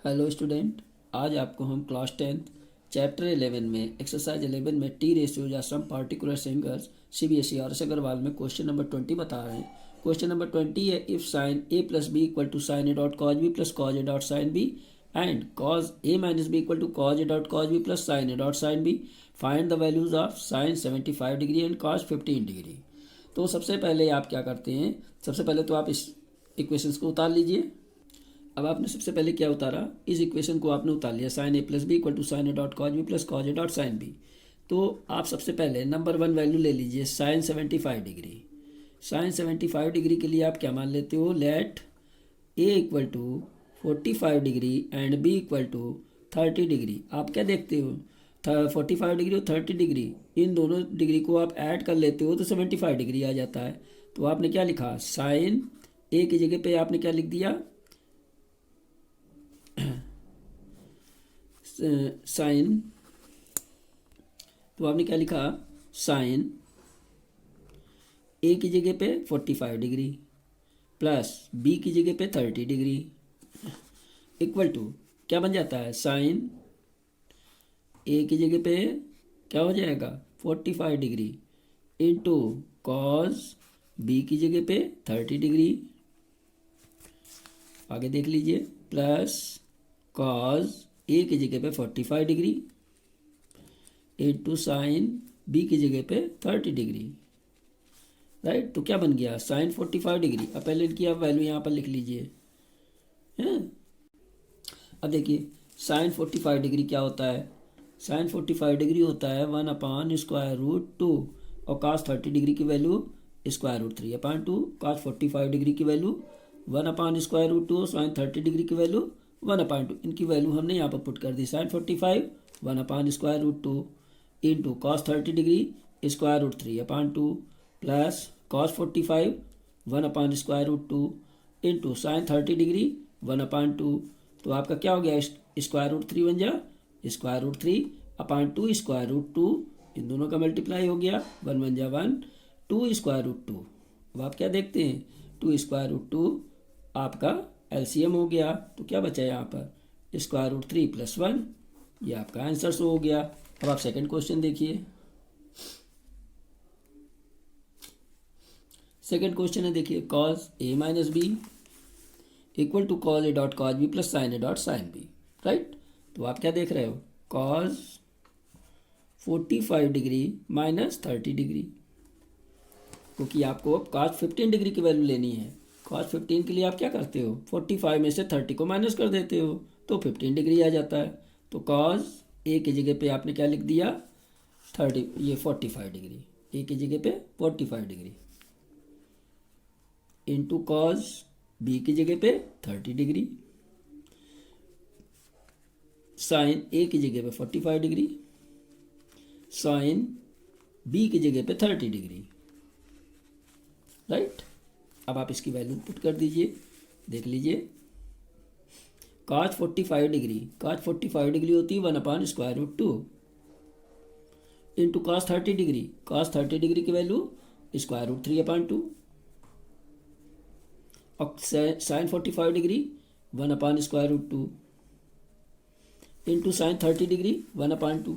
Hello student, आज आपको हम क्लास 10th चैप्टर 11 में एक्सरसाइज 11 में टी रेशियो या some particular singles CBSE R S Aggarwal में क्वेश्चन नंबर 20 बता रहे हैं। क्वेश्चन नंबर 20 है, if sine A plus B equal to sine A dot cos B plus cos A dot sine B and cos A minus B equal to cos A dot cos B plus sine A dot sine B, find the values of sine 75 degree and cos 15 degree. तो सबसे पहले आप क्या करते हैं, सबसे पहले तो आप इस इक्वेशंस को उतार लीजिए। अब आपने सबसे पहले क्या उतारा, इस इक्वेशन को आपने उतार लिया, sine A plus B equal to sine A dot cos B plus cos A dot sine B. तो आप सबसे पहले नंबर 1 वैल्यू ले लीजिए, साइन 75 डिग्री। साइन 75 डिग्री के लिए आप क्या मान लेते हो, let A equal to 45 degree and B equal to 30 degree. आप क्या देखते हो, 45 डिग्री और 30 डिग्री, इन दोनों डिग्री को आप ऐड कर लेते हो तो 75 डिग्री आ जाता है। तो आपने क्या लिखा, साइन ए की जगह पे आपने क्या लिख दिया, साइन, तो आपने क्या लिखा, साइन ए की जगह पे 45 डिग्री प्लस बी की जगह पे 30 डिग्री इक्वल टू क्या बन जाता है, साइन ए की जगह पे क्या हो जाएगा 45 डिग्री इंटू कॉज बी की जगह पे 30 डिग्री, आगे देख लीजिए, प्लस कॉज ए की जगह पे 45 डिग्री इंटू साइन बी की जगह पे 30 डिग्री, राइट। तो क्या बन गया, साइन 45 डिग्री। अब पहले इनकी आप वैल्यू यहाँ पर लिख लीजिए, हैं। अब देखिए साइन 45 डिग्री क्या होता है, साइन 45 डिग्री होता है 1/√2 और cos 30 डिग्री की वैल्यू √3/2, cos 45 डिग्री की वैल्यू 1/√2 और साइन 30 डिग्री की वैल्यू 1/2। इनकी वैल्यू हमने यहाँ पर पुट कर दी, sine 45 1/√2 into cos 30 degree √3/2 plus cos 45 1/√2 into sine 30 degree 1/2। तो आपका क्या हो गया, √3 बन जा, √3/2 √2, इन दोनों का मल्टीप्लाई हो गया, 1 बन जा 1, 2 √2। अब आप क्या देखते हैं, 2 √2 आपका एलसीएम हो गया, तो क्या बचा यहाँ पर, √3 + 1, ये आपका आंसर शो हो गया। अब आप सेकंड क्वेश्चन देखिए। सेकंड क्वेश्चन है, देखिए, cos A minus B equal to cos A dot cos B plus sine A dot sine B, right. तो आप क्या देख रहे हो, कॉज 45 डिग्री माइनस 30 डिग्री, क्योंकि आपको अब कॉज 15 डिग्री की वैल्यू लेनी है। कॉज 15 के लिए आप क्या करते हो, 45 में से 30 को माइनस कर देते हो तो 15 डिग्री आ जाता है। तो कॉज ए की जगह पे आपने क्या लिख दिया, 30, ये 45 डिग्री, ए की जगह पे 45 डिग्री इंटू कॉज बी की जगह पे 30 डिग्री, साइन ए की जगह पे 45 डिग्री, साइन बी की जगह पे 30 डिग्री, राइट। अब आप इसकी वैल्यू पुट कर दीजिए, देख लीजिए, cos 45 डिग्री, cos 45 डिग्री होती है 1/√2 into cos 30 degree, cos 30 degree की वैल्यू √3/2 और sine 45 degree 1/√2 into sine 30 degree 1/2।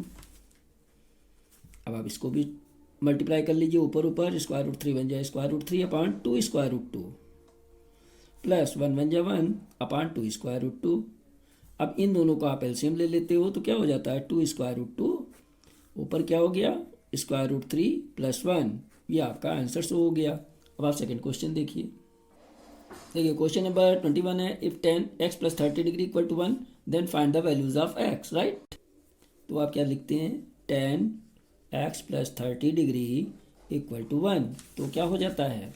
अब आप इसको भी मल्टीप्लाई कर लीजिए, ऊपर ऊपर, √3 बन जाए √3/2 √2 प्लस 1 बन जाए 1/2 √2। अब इन दोनों को आप एलसीएम ले लेते हो तो क्या हो जाता है, 2 √2, ऊपर क्या हो गया, √3 + 1, ये आपका आंसर शो हो गया। अब आप सेकंड क्वेश्चन देखिए। देखिए क्वेश्चन नंबर 21 है, if 10x + 30 degree equal to 1 then find the values of x, right. तो आप क्या लिखते हैं, 10x + 30 डिग्री इक्वल टू 1, तो क्या हो जाता है,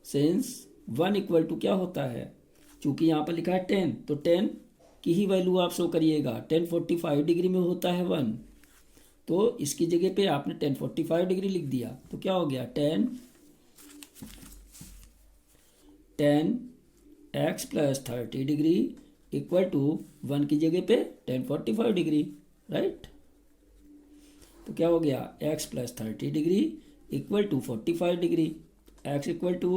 सिंस 1 इक्वल टू क्या होता है, चूंकि यहाँ पर लिखा है 10, तो 10 की ही वैल्यू आप शो करिएगा। 10 45 डिग्री में होता है 1, तो इसकी जगह पे आपने 10 45 डिग्री लिख दिया, तो क्या हो गया, 10x + 30 डिग्री इक्वल टू 1 की जगह पे 10 45 डिग्री, राइट। तो क्या हो गया, x + 30 degree equal to 45 degree, x equal to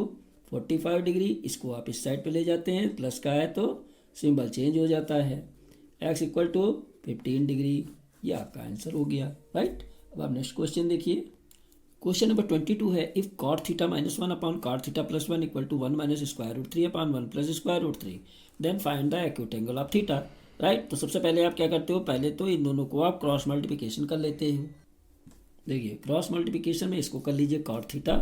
45 degree, इसको आप इस साइड पे ले जाते हैं, प्लस का है तो सिंबल चेंज हो जाता है। x इक्वल टू 15 डिग्री, ये आपका आंसर हो गया, राइट। अब आप नेक्स्ट क्वेश्चन देखिए। क्वेश्चन नंबर 22 है, if cot theta minus 1 upon cot theta plus 1 equal to 1 minus square root 3 upon 1 plus square root 3 then find the acute angle of theta, right. तो सबसे पहले आप क्या करते हो, पहले तो इन दोनों को आप क्रॉस मल्टीप्लिकेशन कर लेते हो। देखिए क्रॉस मल्टीप्लिकेशन में इसको कर लीजिए cot थीटा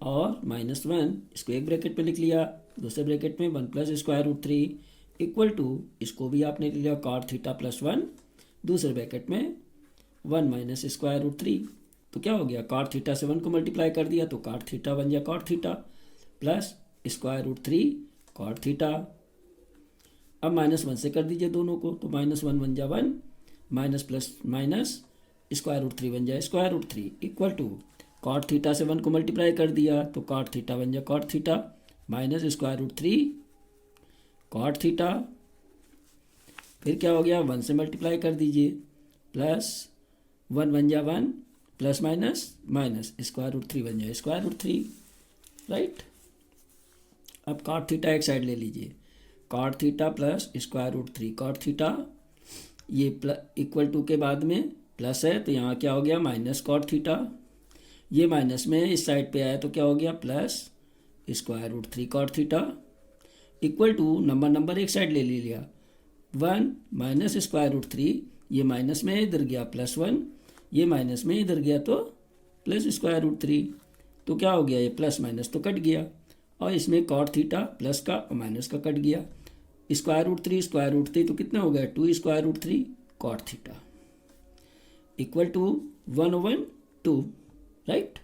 और -1 इसको एक ब्रैकेट में लिख लिया, दूसरे ब्रैकेट में 1 plus square root 3 equal to इसको भी आपने लिख लिया cot थीटा प्लस 1, दूसरे ब्रैकेट में 1 माइनस स्क्वायर रूट 3। तो क्या हो गया, cot थीटा से 1 को मल्टीप्लाई कर दिया तो cot थीटा बन गया cot theta plus square root 3 cot theta. अब -1 से कर दीजिए दोनों को, तो -1 बन जाए 1 minus plus minus square root 3 बन जाए square root 3 equal to cot theta से 1 को मल्टीप्लाई कर दिया तो cot थीटा बन जाए cot theta minus square root 3 cot theta. फिर क्या हो गया, 1 से मल्टीप्लाई कर दीजिए प्लस 1 बन जाए 1 plus minus minus square root 3 बन जाए स्क्वायर रूट 3, राइट। अब cot थीटा एक साइड ले लीजिए, cot theta plus square root 3 cot theta, ये इक्वल टू के बाद में प्लस है तो यहाँ क्या हो गया माइनस cot थीटा, ये माइनस में इस साइड पे आया तो क्या हो गया plus square root 3 cot theta equal to number एक साइड ले लिया 1 माइनस स्क्वायर रूट 3, ये माइनस में इधर गया +1, ये माइनस में इधर गया तो प्लस स्क्वायर रूट 3, तो क्या हो गया, ये प्लस माइनस तो कट गया और इसमें cot थीटा प्लस का और माइनस का कट गया, स्क्वायर रूट 3 तो कितना हो गया 2 square root 3 cot theta equal to 1/2, right.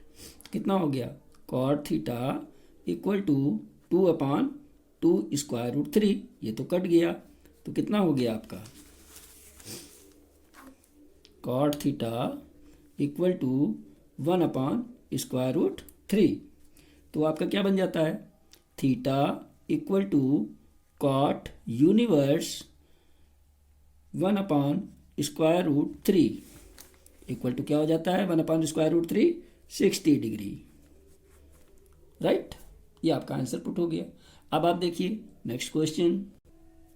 कितना हो गया cot theta equal to 2/2 square root 3, ये तो कट गया तो कितना हो गया आपका cot theta equal to square root 3। तो आपका क्या बन जाता है, theta equal to cot universe square root 3 equal to क्या हो जाता है 1/स्क्वायर रूट 3 60 डिग्री, राइट। ये आपका आंसर पुट हो गया। अब आप देखिए नेक्स्ट क्वेश्चन,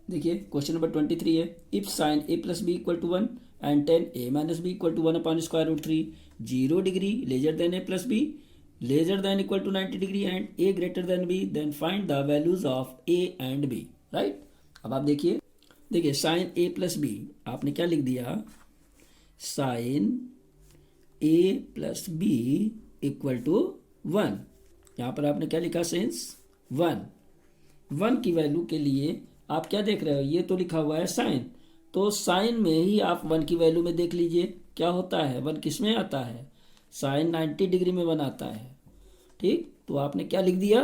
देखिए क्वेश्चन नंबर 23 है, if sine a plus B equal to 1 and tan a minus B equal to square root 3 0 degree lesser than a plus B lesser than equal to 90 degree and a greater than b, then find the values of a and b, right. अब आप देखिए sign a plus B आपने क्या लिख दिया, sine a plus B equal to 1, यहाँ पर आपने क्या लिखा सेंस 1 की वैल्यू के लिए आप क्या देख रहे हो, ये तो लिखा हुआ है साइन, तो साइन में ही आप 1 की वैल्यू में देख लीजिए क्या होता है, 1 किस में आता है, साइन 90 डिग्री में 1 आता है, ठीक। तो आपने क्या लिख दिया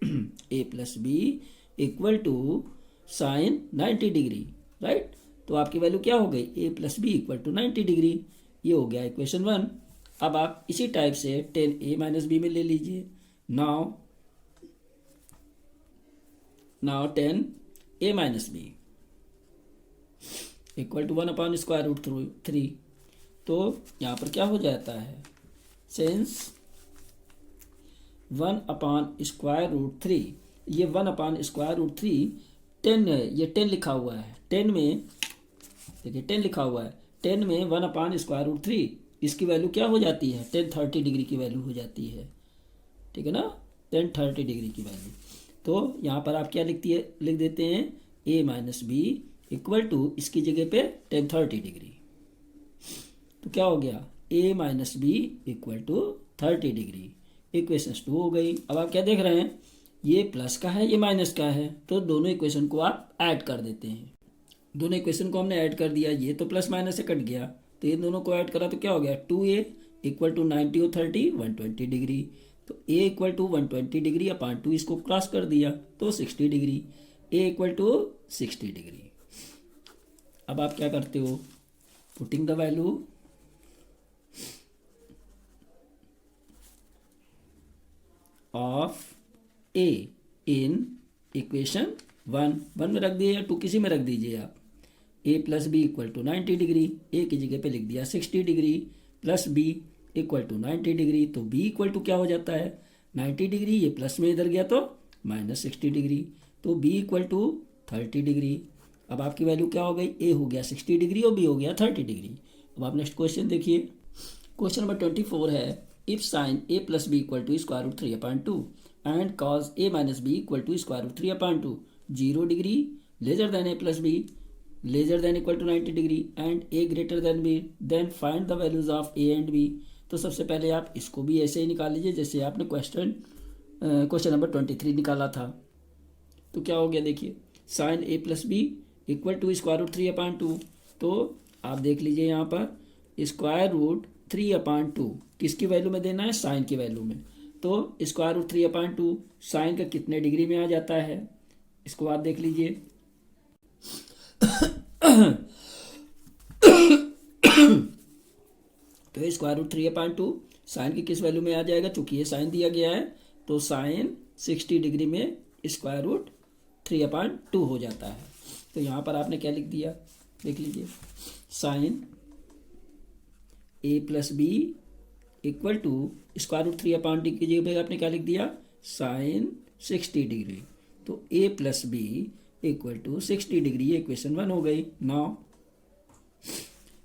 a plus B equal to sine 90 degree, right. तो आपकी वैल्यू क्या हो गई, a plus B equal to 90 degree, ये हो गया इक्वेशन 1। अब आप इसी टाइप से 10a माइनस बी में ले लीजिए, now 10a minus B equal to square root 3, तो यहाँ पर क्या हो जाता है, सेंस 1/स्क्वायर रूट 3, ये 1/स्क्वायर रूट 3 10 है, ये 10 लिखा हुआ है, 10 में देखिए 10 लिखा हुआ है, 10 में 1/स्क्वायर रूट 3 इसकी वैल्यू क्या हो जाती है 1030 डिग्री की वैल्यू हो जाती है, ठीक है ना, 1030 डिग्री की वैल्यू। तो यहाँ पर आप क्या लिख देते हैं a minus B equal to इसकी जगह पे 1030 डिग्री, तो क्या हो गया a minus B equal to 30 degree, equation 2 हो गई। अब आप क्या देख रहे हैं, ये प्लस का है ये माइनस का है, तो दोनों इक्वेशन को आप ऐड कर देते हैं, दोनों इक्वेशन को हमने ऐड कर दिया, ये तो प्लस माइनस से कट गया, तो ये दोनों को ऐड करा तो क्या हो गया 2a इक्वल टू 90 और 30 120 डिग्री, तो a equal to 120 degree upon 2 इसको क्रॉस कर दिया तो 60 degree, a equal to 60 degree. अब आप क्या करते हो, putting the value of a in equation 1 में रख दिए या 2 किसी में रख दीजिए आप, a plus B equal to 90 degree, a की जगह पे लिख दिया 60 degree plus b equal to 90 degree, तो b इक्वल टू क्या हो जाता है 90 डिग्री, ये प्लस में इधर गया तो -60 डिग्री, तो b इक्वल टू 30 डिग्री। अब आपकी वैल्यू क्या हो गई, ए हो गया 60 डिग्री और बी हो गया 30 डिग्री। अब आप नेक्स्ट क्वेश्चन देखिए, क्वेश्चन नंबर 24 है, if sine A plus B equal to square root 3/2 and cos A minus B equal to square root 3/2 0 degree lesser than A plus B lesser than equal to 90 degree and A greater than B, then find the values of A and B. तो सबसे पहले आप इसको भी ऐसे ही निकाल लीजिए जैसे आपने क्वेश्चन नंबर 23 निकाला था। तो क्या हो गया, देखिए sine A plus B equal to square root 3/2। तो आप देख लीजिए यहाँ पर स्क्वायर रूट 3/2 किसकी वैल्यू में देना है, साइन की वैल्यू में। तो स्क्वायर रूट 3/2 साइन का कितने डिग्री में आ जाता है, इसको आप देख लीजिए। तो स्क्वायर रूट 3/2 साइन की किस वैल्यू में आ जाएगा, चूंकि ये साइन दिया गया है तो साइन 60 डिग्री में स्क्वायर रूट 3/2 हो जाता है। तो यहाँ पर आपने क्या लिख दिया, देख लीजिए, sine A plus B equal to square root 3/2 की जगह पे आपने क्या लिख दिया, साइन 60 डिग्री। तो A plus B equal to 60 degree, ये इक्वेशन 1 हो गई। नाउ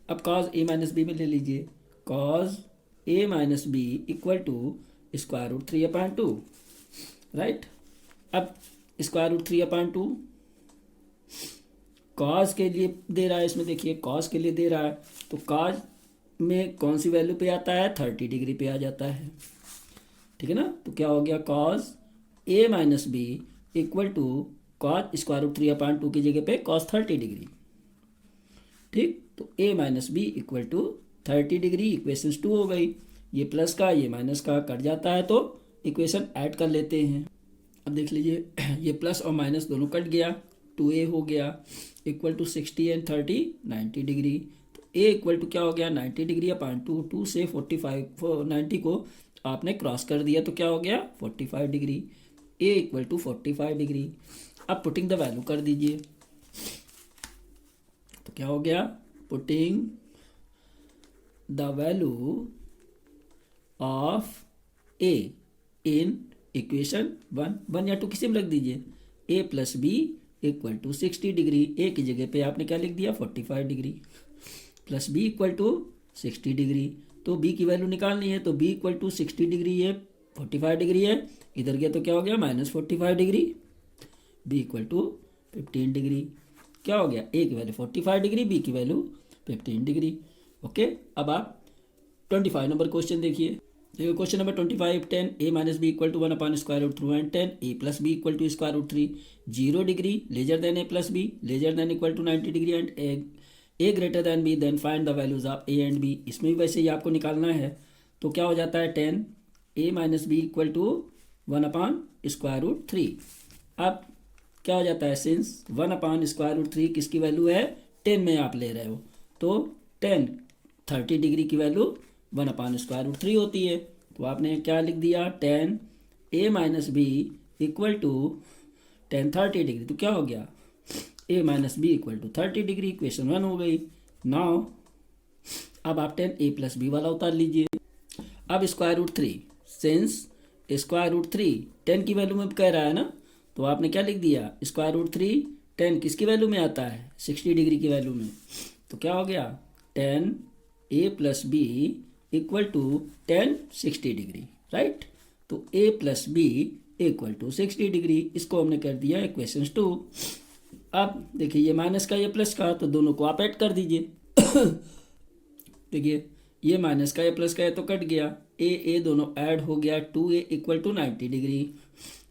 अब कॉज ए माइनस बी में ले लीजिए, cos A minus B equal to square root 3/2, right. अब स्क्वायर रूट 3/2 कॉज के लिए दे रहा है, इसमें देखिए कॉज के लिए दे रहा है, तो कॉज में कौन सी वैल्यू पे आता है, 30 डिग्री पे आ जाता है, ठीक है ना। तो क्या हो गया, cos A minus B equal to cos square root 3/2 की जगह पे कॉज 30 डिग्री, ठीक। तो A minus B equal to 30 degree, equation 2 हो गई। ये प्लस का ये माइनस का कट जाता है तो इक्वेशन ऐड कर लेते हैं। अब देख लीजिए ये प्लस और माइनस दोनों कट गया, 2a हो गया इक्वल टू 60 एंड 30 90 डिग्री। तो a इक्वल टू क्या हो गया, 90 डिग्री अपॉन 2 से 90 को आपने क्रॉस कर दिया तो क्या हो गया 45 degree, a equal to 45 degree. अब पुटिंग द वैल्यू कर दीजिए, तो क्या हो गया, putting the value of a in equation 1 या 2 किसी में रख दीजिए, a plus B equal to 60 degree, a की जगह पे आपने क्या लिख दिया 45 degree, plus b equal to 60 degree. तो b की वैल्यू निकालनी है, तो b इक्वल टू 60 डिग्री है, 45 डिग्री है, इधर गया तो क्या हो गया -45 degree, b equal to 15 degree. क्या हो गया, a की वैल्यू 45 डिग्री, b की वैल्यू 15 डिग्री। ओके, अब आप 25 नंबर क्वेश्चन देखिए। Question number 25, 10 a minus B equal to 1 upon square root 3 and 10 a plus B equal to square root 3 0 degree lesser than a plus B lesser than equal to 90 degree and a greater than b, then find the values of a and b। इसमें भी वैसे ही आपको निकालना है। तो क्या हो जाता है 10 a minus B equal to 1 upon square root 3। अब क्या हो जाता है, सिंस 1 अपॉन स्क्वायर रूट 3 किसकी वैल्यू है 10 में आप ले रहे हो, तो 30 डिग्री की वैल्यू 1 अपॉन स्क्वायर रूट 3 होती है। तो आपने क्या लिख दिया 10 a minus B equal to 30 degree. तो क्या हो गया, a minus B equal to 30 degree, equation 1 हो गई। नाउ अब आप 10 a प्लस बी वाला उतार लीजिए। अब square root 3, since square root 3 10 की वैल्यू में कह रहा है ना, तो आपने क्या लिख दिया स्क्वायर रूट 3 10 किसकी वैल्यू में आता है 60 डिग्री की वैल्यू में। तो क्या हो गया 10 a plus B equal to 10 60 degree, right. तो a plus B equal to 60 degree, इसको हमने कर दिया इक्वेशन 2। अब देखिए ये माइनस का ये प्लस का, तो दोनों को आप ऐड कर दीजिए। देखिए ये माइनस का ये प्लस का ये तो कट गया, a दोनों ऐड हो गया, 2a इक्वल टू 90 डिग्री।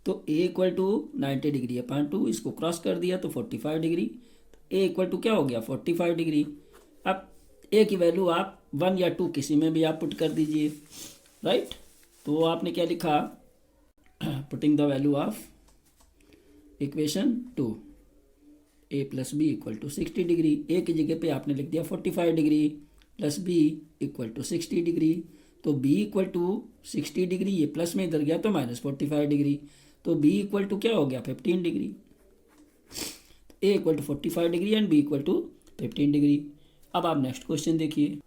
तो a equal to 90 degree upon 2, इसको क्रॉस कर दिया तो 45 डिग्री। तो a इक्वल टू क्या हो गया 45 डिग्री। अब a की वैल्यू आप 1 या 2 किसी में भी आप पुट कर दीजिए, राइट। तो आपने क्या लिखा, putting the value of equation 2 a plus B equal to 60 degree, a की जगह पे आपने लिख दिया 45 degree plus b equal to 60 degree. तो b इक्वल टू 60 डिग्री, ये प्लस में इधर गया तो -45 डिग्री, तो b इक्वल टू क्या हो गया 15 degree. a equal to 45 degree and b equal to 15 degree. अब आप नेक्स्ट क्वेश्चन देखिए।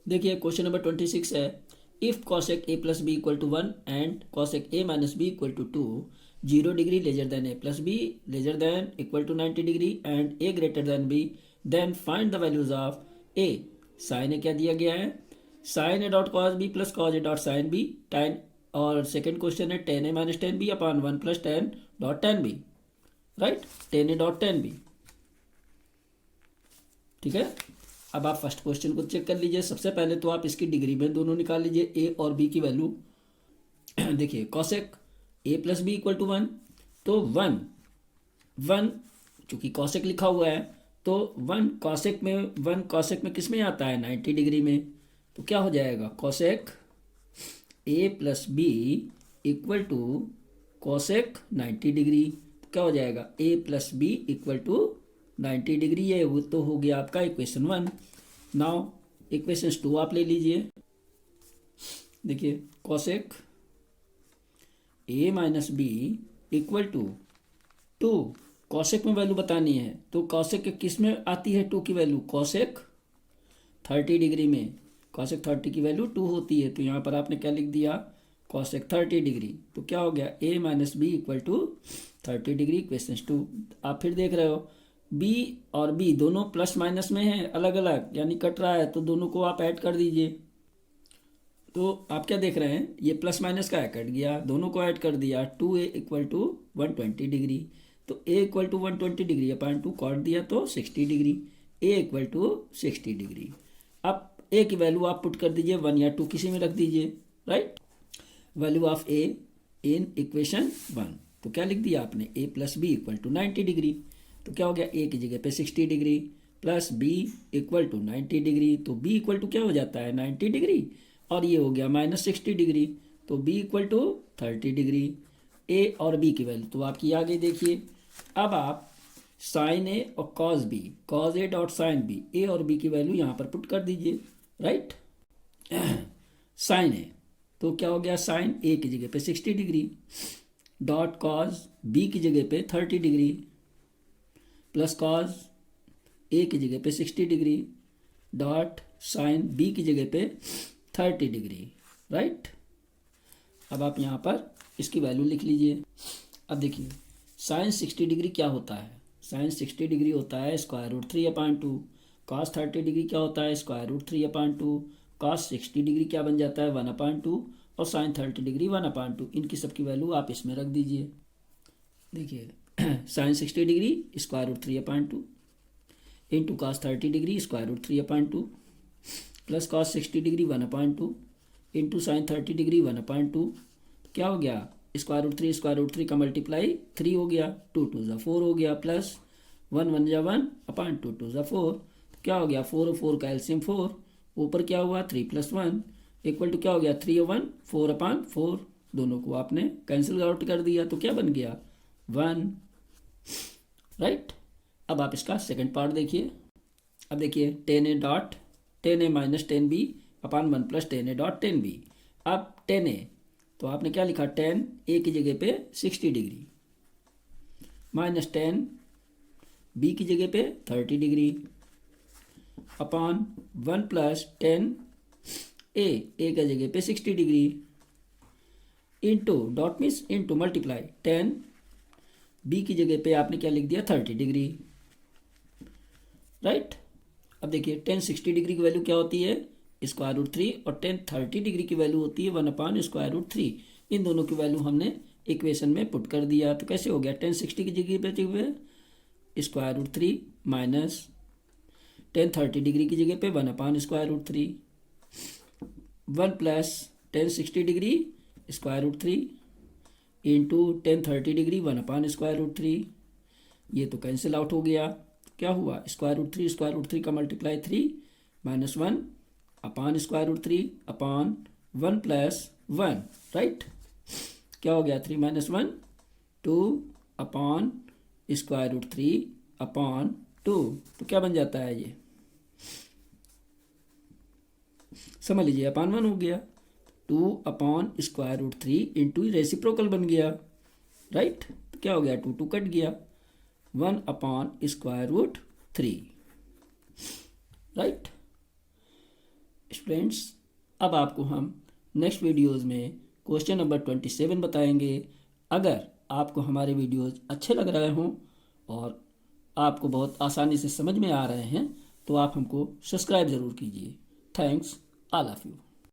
क्वेश्चन नंबर 26 है, if cosec a plus b equal to 1 and cosec a minus b equal to 2, 0 degree lesser than a plus b lesser than equal to 90 degree and a greater than b, then find the values of a. sin a क्या दिया गया है, sin a dot cos b plus cos a dot sin b tan, और second question है tan a minus tan b upon 1 plus tan dot tan b, right, tan a dot tan b। ठीक है, अब आप first question को check कर लीजिए। सबसे पहले तो आप इसकी डिग्री में दोनों निकाल लीजिए, ए और बी की वैल्यू। देखिए cosec A plus B equal to 1, तो 1 चूंकि कॉसेक लिखा हुआ है तो 1 कॉसेक में किस में आता है, 90 डिग्री में। तो क्या हो जाएगा, cosec A plus B equal to cosec 90 degree. तो क्या हो जाएगा, A plus B equal to 90 degree. ये वो तो हो गया आपका इक्वेशन 1। नाउ इक्वेशन 2 आप ले लीजिए। देखिए cosec A minus B equal to 2, cosec में वैल्यू बतानी है तो कॉसेक किस में आती है 2 की वैल्यू, कॉसेक 30 डिग्री में। कॉसेक 30 की वैल्यू 2 होती है, तो यहाँ पर आपने क्या लिख दिया, कॉसेक 30 डिग्री। तो क्या हो गया, A minus B equal to 30 degree, equation 2। आप फिर देख रहे हो बी और बी दोनों प्लस माइनस में है, अलग अलग यानी कट रहा है, तो दोनों को आप ऐड कर दीजिए। तो आप क्या देख रहे हैं, ये प्लस माइनस का है, कट गया, दोनों को ऐड कर दिया, 2a इक्वल टू 120 डिग्री। तो a equal to 120 degree upon 2 काट दिया तो 60 degree, a equal to 60 degree. अब a की वैल्यू आप पुट कर दीजिए 1 या 2 किसी में रख दीजिए, right. Value of a in equation 1, तो क्या लिख दिया आपने, a plus B equal to 90 degree. तो क्या हो गया, a की जगह पे 60 degree plus b equal to 90 degree. तो b इक्वल टू क्या हो जाता है, 90 डिग्री, और ये हो गया माइनस 60 डिग्री। तो b equal to 30 degree. a और b की वैल्यू तो आपकी आ गई। देखिए अब आप साइन ए और cos B, cos A dot sine B, A और बी की वैल्यू यहाँ पर पुट कर दीजिए, राइट। साइन ए तो क्या हो गया, साइन ए की जगह पे 60 डिग्री डॉट कॉस बी की जगह पे 30 डिग्री प्लस कॉस ए की जगह पे 60 डिग्री डॉट साइन बी की जगह पे 30 डिग्री, राइट। अब आप यहाँ पर इसकी वैल्यू लिख लीजिए। अब देखिए साइन 60 डिग्री क्या होता है, साइन 60 डिग्री होता है स्क्वायर रूट 3/2। कॉस 30 डिग्री क्या होता है, स्क्वायर रूट 3/2। कॉस 60 डिग्री क्या बन जाता है, 1/2, और साइन 30 डिग्री 1/2। इनकी सबकी वैल्यू आप इसमें रख दीजिए। देखिए sine 60 degree square root 3/2 into cos 30 degree square root 3/2 plus cos 60 degree 1/2 into sine 30 degree 1/2। क्या हो गया, स्क्वायर रूट थ्री का मल्टीप्लाई 3 हो गया, 2 2 ज़ा 4 हो गया, प्लस 1 1 ज़ा 1 अपॉन 2 2 ज़ा 4। तो क्या हो गया, 4 और 4 का एलसीएम 4, ऊपर क्या हुआ 3 + 1 इक्वल टू क्या हो गया, 3 और 1 4/4। दोनों को आपने कैंसिल आउट कर दिया तो क्या बन गया, 1, राइट। अब आप इसका सेकंड पार्ट देखिए। अब देखिए tan a minus tan b upon 1 plus tan a dot tan b। अब tan a तो आपने क्या लिखा, tan a की जगह पे 60 डिग्री माइनस tan b की जगह पे 30 degree upon 1 plus tan a की जगह पे 60 degree into dot means into multiply tan b की जगह पे आपने क्या लिख दिया, 30 डिग्री, राइट। अब देखिए tan 60 डिग्री की वैल्यू क्या होती है, स्क्वायर रूट 3, और tan 30 डिग्री की वैल्यू होती है 1/√3। इन दोनों की वैल्यू हमने इक्वेशन में पुट कर दिया। तो कैसे हो गया, tan 60 की जगह पे square root 3 minus tan 30 degree की जगह पे 1/√3, 1 plus tan 60 degree square root 3 into tan 30 degree 1/√3। ये तो कैंसिल आउट हो गया। क्या हुआ, स्क्वायर रूट 3 का multiply 3 minus 1 upon square root 3 upon 1 plus 1, right. क्या हो गया, 3 - 1 2 अपॉन स्क्वायर रूट 3 अपॉन 2। तो क्या बन जाता है, ये समझ लीजिए अपॉन 1 हो गया, 2 upon square root 3 into reciprocal बन गया, राइट। तो क्या हो गया, 2 2 कट गया, 1 upon square root 3, right. Students अब आपको हम नेक्स्ट वीडियोज़ में क्वेश्चन नंबर 27 बताएंगे। अगर आपको हमारे वीडियोज़ अच्छे लग रहे हों और आपको बहुत आसानी से समझ में आ रहे हैं तो आप हमको सब्सक्राइब ज़रूर कीजिए। Thanks all of you.